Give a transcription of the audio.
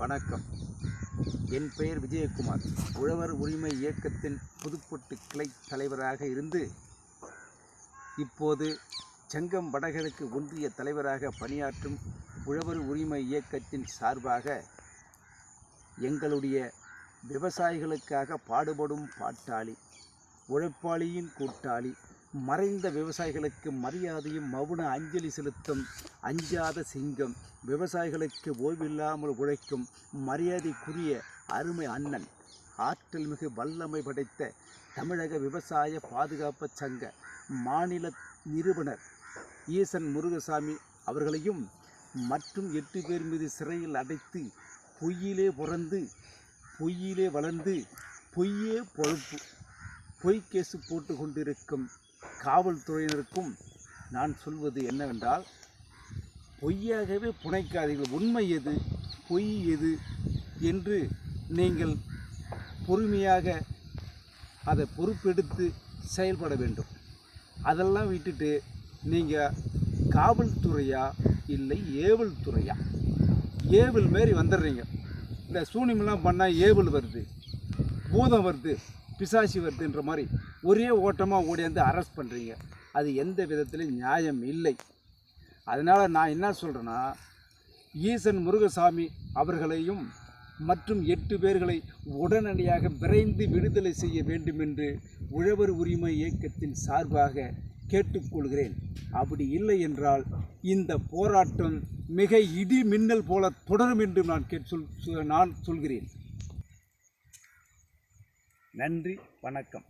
வணக்கம். என் பெயர் விஜயகுமார். உழவர் உரிமை இயக்கத்தின் புதுப்பட்டு கிளை தலைவராக இருந்து இப்போது செங்கம் வடகிழக்கு ஒன்றிய தலைவராக பணியாற்றும் உழவர் உரிமை இயக்கத்தின் சார்பாக எங்களுடைய விவசாயிகளுக்காக பாடுபடும் பாட்டாளி, உழைப்பாளியின் கூட்டாளி, மறைந்த விவசாயிகளுக்கு மரியாதையும் மௌன அஞ்சலி செலுத்தும் அஞ்சாத சிங்கம், விவசாயிகளுக்கு ஓய்வில்லாமல் உழைக்கும் மரியாதைக்குரிய அருமை அண்ணன், ஆற்றல் மிகு வல்லமை படைத்த தமிழக விவசாய பாதுகாப்பு சங்க மாநில நிறுவனர் ஈசன் முருகசாமி அவர்களையும் மற்றும் 8 பேர் மீது சிறையில் அடைத்து பொய்யிலே பிறந்து பொய்யிலே வளர்ந்து பொய்யே பொழப்பு பொய் கேசு போட்டு கொண்டிருக்கும் காவல்துறையினருக்கும் நான் சொல்வது என்னவென்றால், பொய்யாகவே புனைக்காதீர்கள். உண்மை எது, பொய் எது என்று நீங்கள் பொறுமையாக அதை பொறுப்பெடுத்து செயல்பட வேண்டும். அதெல்லாம் விட்டுட்டு நீங்கள் காவல்துறையா இல்லை ஏவல் துறையா, ஏவல் மாரி வந்துடுறீங்க. இந்த சூனியமெல்லாம் பண்ணால் ஏவல் வருது, பூதம் வருது, பிசாசி வருதுன்ற மாதிரி ஒரே ஓட்டமாக ஓடியாந்து அரெஸ்ட் பண்ணுறீங்க. அது எந்த விதத்திலும் நியாயம் இல்லை. அதனால் நான் என்ன சொல்கிறேன்னா, ஈசன் முருகசாமி அவர்களையும் மற்றும் 8 பேர்களை உடனடியாக விரைந்து விடுதலை செய்ய வேண்டும் என்று உழவர் உரிமை இயக்கத்தின் சார்பாக கேட்டுக்கொள்கிறேன். அப்படி இல்லை என்றால் இந்த போராட்டம் மிக இடி மின்னல் போல தொடரும் என்று நான் சொல்கிறேன். நன்றி, வணக்கம்.